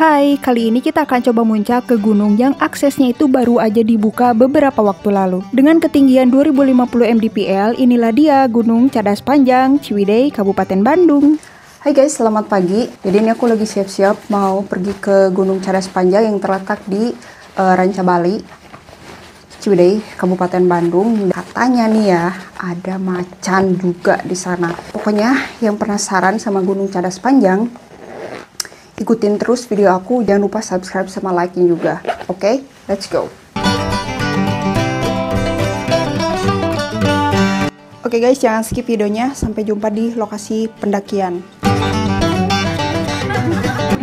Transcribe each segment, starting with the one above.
Hai, kali ini kita akan coba muncak ke gunung yang aksesnya itu baru aja dibuka beberapa waktu lalu. Dengan ketinggian 2050 mdpl, inilah dia Gunung Cadas Panjang, Ciwidey, Kabupaten Bandung. Hai guys, selamat pagi. Jadi ini aku lagi siap-siap mau pergi ke Gunung Cadas Panjang yang terletak di Ranca Bali, Ciwidey, Kabupaten Bandung. Katanya nih ya, ada macan juga di sana. Pokoknya yang penasaran sama Gunung Cadas Panjang, ikutin terus video aku, jangan lupa subscribe sama like-nya juga. Oke, let's go. Oke guys, jangan skip videonya, sampai jumpa di lokasi pendakian.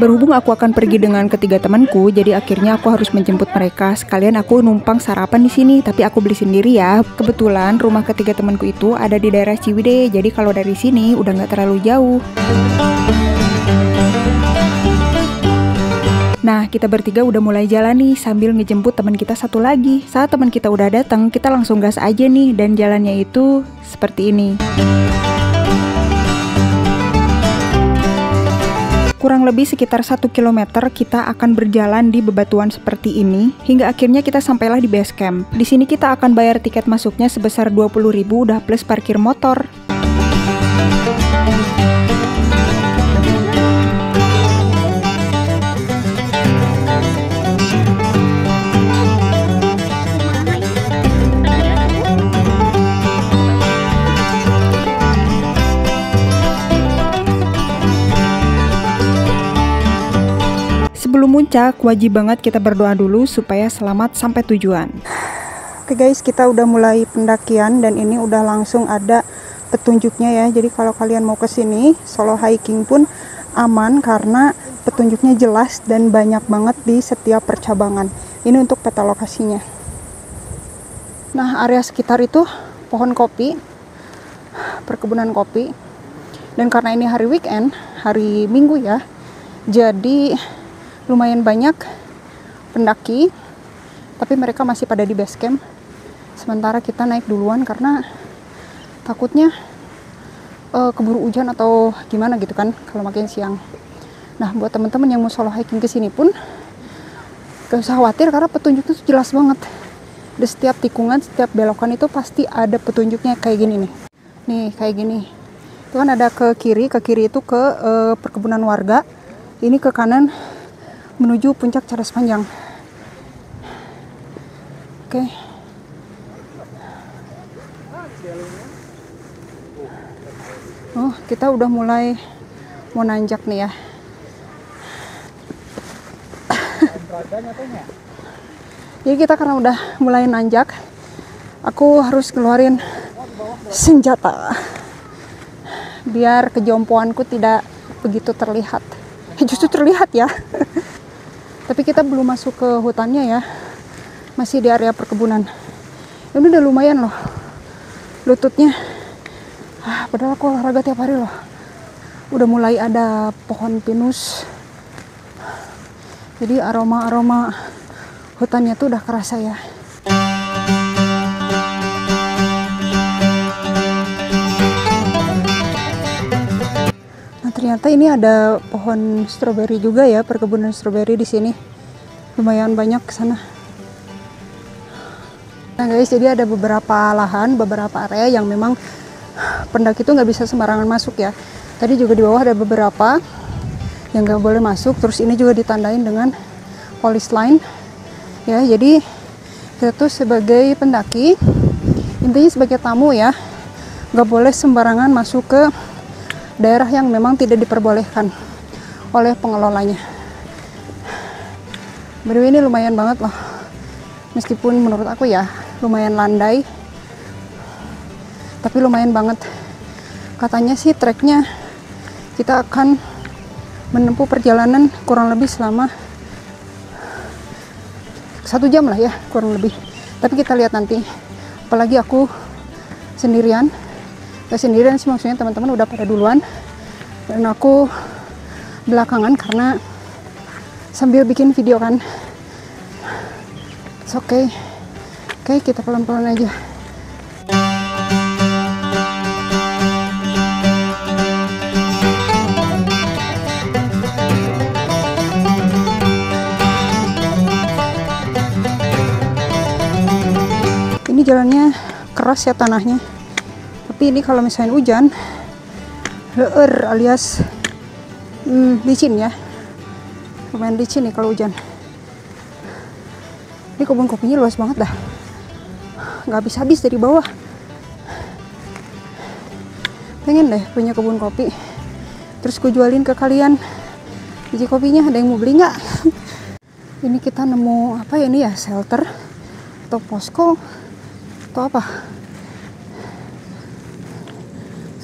Berhubung aku akan pergi dengan ketiga temanku, jadi akhirnya aku harus menjemput mereka. Sekalian aku numpang sarapan di sini, tapi aku beli sendiri ya. Kebetulan rumah ketiga temanku itu ada di daerah Ciwidey, jadi kalau dari sini udah nggak terlalu jauh. Nah, kita bertiga udah mulai jalan nih sambil ngejemput teman kita satu lagi. Saat teman kita udah datang, kita langsung gas aja nih, dan jalannya itu seperti ini. Kurang lebih sekitar 1 km kita akan berjalan di bebatuan seperti ini hingga akhirnya kita sampailah di base camp. Di sini kita akan bayar tiket masuknya sebesar 20.000 udah plus parkir motor. Sebelum muncak, wajib banget kita berdoa dulu supaya selamat sampai tujuan. Oke guys, kita udah mulai pendakian dan ini udah langsung ada petunjuknya ya. Jadi kalau kalian mau ke sini, solo hiking pun aman karena petunjuknya jelas dan banyak banget di setiap percabangan. Ini untuk peta lokasinya. Nah, area sekitar itu pohon kopi, perkebunan kopi. Dan karena ini hari weekend, hari Minggu ya, jadi lumayan banyak pendaki, tapi mereka masih pada di base camp. Sementara kita naik duluan karena takutnya keburu hujan atau gimana gitu kan kalau makin siang. Nah, buat teman-teman yang mau solo hiking ke sini pun gak usah khawatir karena petunjuknya tuh jelas banget. Di setiap tikungan, setiap belokan itu pasti ada petunjuknya kayak gini nih. Nih, kayak gini. Itu kan ada ke kiri itu ke perkebunan warga. Ini ke kanan menuju puncak Cadas Panjang. Oke. Oh, kita udah mulai mau nanjak nih ya. Jadi kita karena udah mulai nanjak, aku harus keluarin senjata biar kejompoanku tidak begitu terlihat. Justru terlihat ya. Tapi kita belum masuk ke hutannya ya, masih di area perkebunan. Ini udah lumayan loh lututnya. Padahal aku olahraga tiap hari loh. Udah mulai ada pohon pinus, jadi aroma hutannya tuh udah kerasa ya. Ternyata ini ada pohon stroberi juga ya, perkebunan stroberi di sini. Lumayan banyak ke sana. Nah guys, jadi ada beberapa lahan, beberapa area yang memang pendaki itu nggak bisa sembarangan masuk ya. Tadi juga di bawah ada beberapa yang nggak boleh masuk. Terus ini juga ditandain dengan polis line. Ya, jadi kita tuh sebagai pendaki, intinya sebagai tamu ya, nggak boleh sembarangan masuk ke daerah yang memang tidak diperbolehkan oleh pengelolanya. By the way, ini lumayan banget loh. Meskipun menurut aku ya lumayan landai, tapi lumayan banget. Katanya sih treknya kita akan menempuh perjalanan kurang lebih selama 1 jam lah ya, kurang lebih. Tapi kita lihat nanti. Apalagi aku sendirian. Gak sendirian sih, maksudnya teman-teman udah pada duluan dan aku belakangan karena sambil bikin video kan. It's okay. Oke, kita pelan-pelan aja. jalannya keras ya tanahnya. Tapi ini kalau misalnya hujan, leur alias licin ya. Lumayan licin nih kalau hujan. Ini kebun kopinya luas banget dah. Nggak habis-habis dari bawah. Pengen deh punya kebun kopi. Terus gue jualin ke kalian. Biji kopinya ada yang mau beli nggak? Ini kita nemu apa ya, ini ya, shelter atau posko atau apa?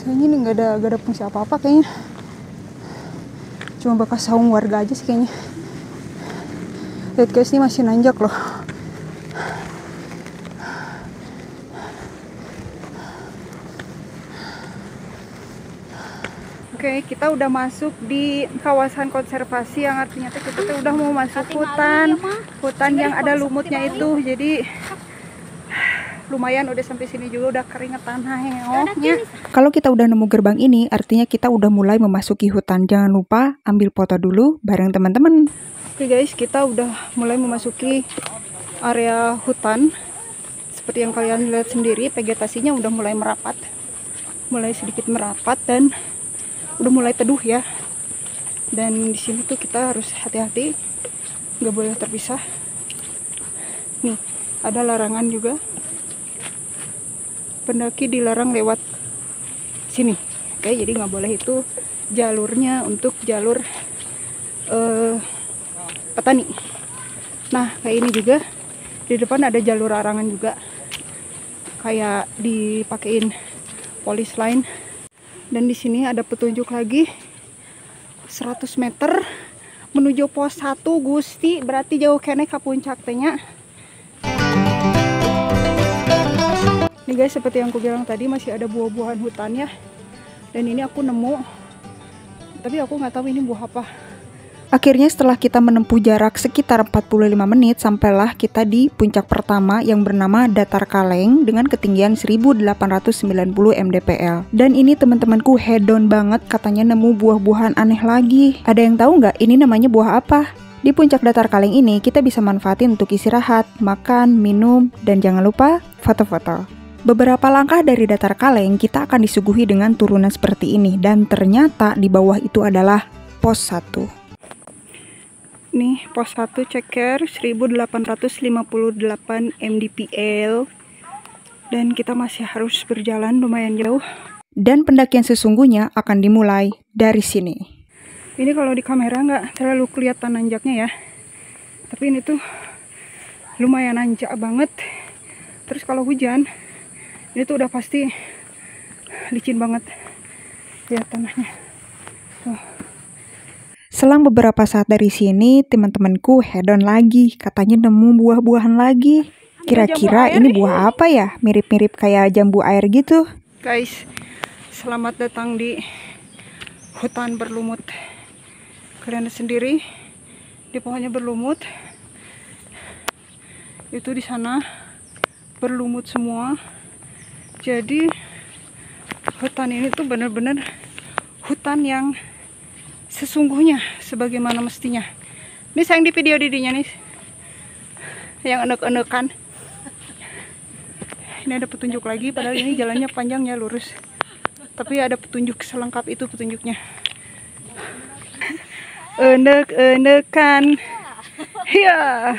Kayaknya ini nggak ada fungsi apa-apa kayaknya. Cuma bekas saung warga aja sih kayaknya. Lihat guys, ini masih nanjak loh. Oke, kita udah masuk di kawasan konservasi, yang artinya kita tuh udah mau masuk hutan yang ada lumutnya itu. Jadi lumayan udah sampai sini juga udah keringetan heohnya. Kalau kita udah nemu gerbang ini, artinya kita udah mulai memasuki hutan. Jangan lupa ambil foto dulu bareng teman-teman. Oke guys, kita udah mulai memasuki area hutan. Seperti yang kalian lihat sendiri, vegetasinya udah mulai merapat. Mulai sedikit merapat dan udah mulai teduh ya. Dan di sini tuh kita harus hati-hati, nggak boleh terpisah. Nih, ada larangan juga. Pendaki dilarang lewat sini. Oke, jadi nggak boleh, itu jalurnya untuk jalur petani. Nah, kayak ini juga di depan ada jalur larangan juga, kayak dipakein polis lain. Dan di sini ada petunjuk lagi 100 meter menuju pos 1 Gusti, berarti jauh kene ke puncak tehnya. Nih guys, seperti yang aku bilang tadi, masih ada buah-buahan hutan ya. Dan ini aku nemu, tapi aku nggak tahu ini buah apa. Akhirnya setelah kita menempuh jarak sekitar 45 menit, sampailah kita di puncak pertama yang bernama Datar Kaleng dengan ketinggian 1890 mdpl. Dan ini teman-temanku hedon banget, katanya nemu buah-buahan aneh lagi. Ada yang tahu nggak ini namanya buah apa? Di puncak Datar Kaleng ini kita bisa manfaatin untuk istirahat, makan, minum, dan jangan lupa foto-foto. Beberapa langkah dari Datar Kaleng kita akan disuguhi dengan turunan seperti ini, dan ternyata di bawah itu adalah pos 1. Nih, pos 1 ceker 1858 mdpl. Dan kita masih harus berjalan lumayan jauh. Dan pendakian sesungguhnya akan dimulai dari sini. Ini kalau di kamera nggak terlalu kelihatan nanjaknya ya. Tapi ini tuh lumayan nanjak banget. Terus kalau hujan, ini tuh udah pasti licin banget. Lihat tanahnya. Tuh. Selang beberapa saat dari sini, teman-temanku hedon lagi. Katanya nemu buah-buahan lagi. Kira-kira ini buah apa ya? Mirip-mirip kayak jambu air gitu. Guys, selamat datang di hutan berlumut. Kalian sendiri, di pohonnya berlumut. Itu di sana berlumut semua. Jadi hutan ini tuh bener-bener hutan yang sesungguhnya sebagaimana mestinya. Ini sayang di video didinya nih, yang enek-enekan. Ini ada petunjuk lagi, padahal ini jalannya panjang ya, lurus. Tapi ada petunjuk selengkap itu petunjuknya. Enek-enekan. Ya.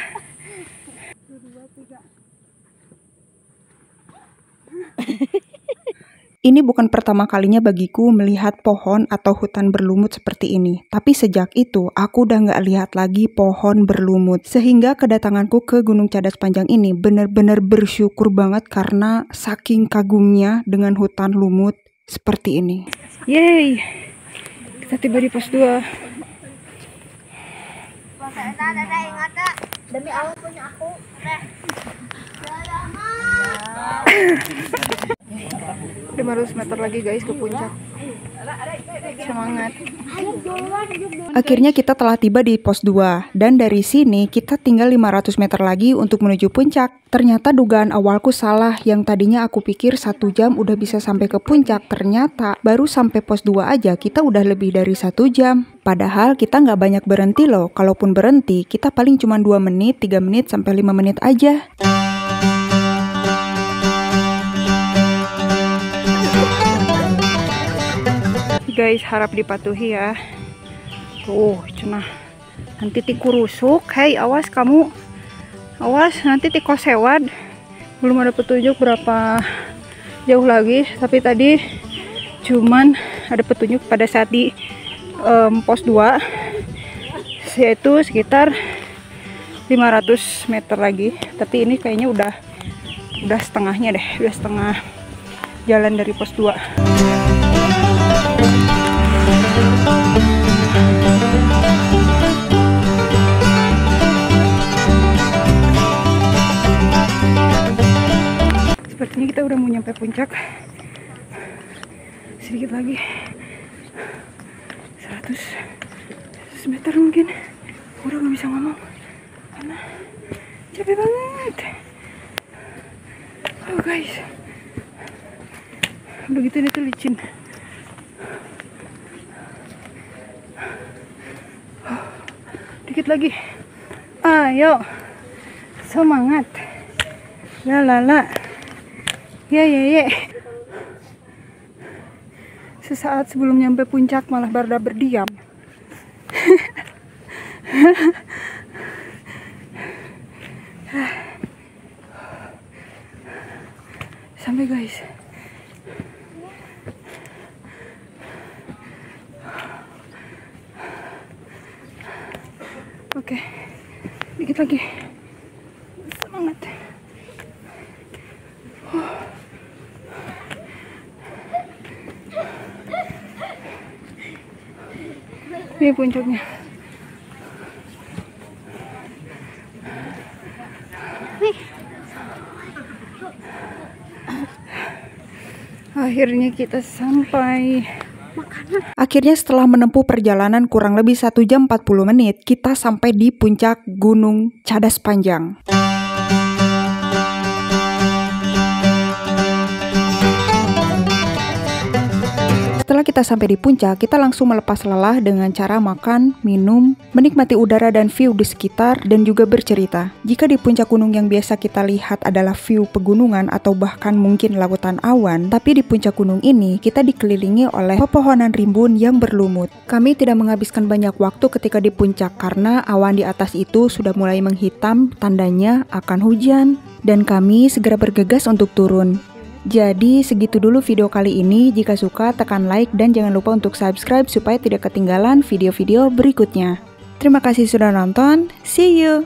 Ini bukan pertama kalinya bagiku melihat pohon atau hutan berlumut seperti ini. Tapi sejak itu, aku udah nggak lihat lagi pohon berlumut. Sehingga kedatanganku ke Gunung Cadas Panjang ini benar-benar bersyukur banget karena saking kagumnya dengan hutan lumut seperti ini. Yeay! Kita tiba di pos 2. Demi Allah punya aku. 500 meter lagi guys ke puncak. Semangat. Akhirnya kita telah tiba di pos 2. Dan dari sini kita tinggal 500 meter lagi untuk menuju puncak. Ternyata dugaan awalku salah. Yang tadinya aku pikir 1 jam udah bisa sampai ke puncak. Ternyata baru sampai pos 2 aja kita udah lebih dari 1 jam. Padahal kita nggak banyak berhenti loh. Kalaupun berhenti kita paling cuma 2 menit, 3 menit, sampai 5 menit aja. guys, harap dipatuhi ya. Tuh cenah nanti tiku rusuk. Hei awas kamu, awas nanti tiko sewad. Belum ada petunjuk berapa jauh lagi, tapi tadi cuman ada petunjuk pada saat di pos 2, yaitu sekitar 500 meter lagi. Tapi ini kayaknya udah setengahnya deh, udah setengah jalan dari pos 2. Sepertinya kita udah mau nyampe puncak. Sedikit lagi, 100 meter mungkin. Udah gak bisa ngomong karena capek banget. Oh guys, udah gitu ini tuh licin. Dikit lagi, ayo semangat, la ya. Sesaat sebelum nyampe puncak malah Barda berdiam. Sampai guys. Oke, dikit lagi. Semangat. Ini puncaknya. Akhirnya kita sampai. Akhirnya setelah menempuh perjalanan kurang lebih 1 jam 40 menit, kita sampai di puncak Gunung Cadas Panjang. Setelah kita sampai di puncak, kita langsung melepas lelah dengan cara makan, minum, menikmati udara dan view di sekitar, dan juga bercerita. Jika di puncak gunung yang biasa kita lihat adalah view pegunungan atau bahkan mungkin lautan awan, tapi di puncak gunung ini kita dikelilingi oleh pepohonan rimbun yang berlumut. Kami tidak menghabiskan banyak waktu ketika di puncak karena awan di atas itu sudah mulai menghitam, tandanya akan hujan, dan kami segera bergegas untuk turun. Jadi segitu dulu video kali ini. Jika suka tekan like dan jangan lupa untuk subscribe supaya tidak ketinggalan video-video berikutnya. Terima kasih sudah nonton. See you.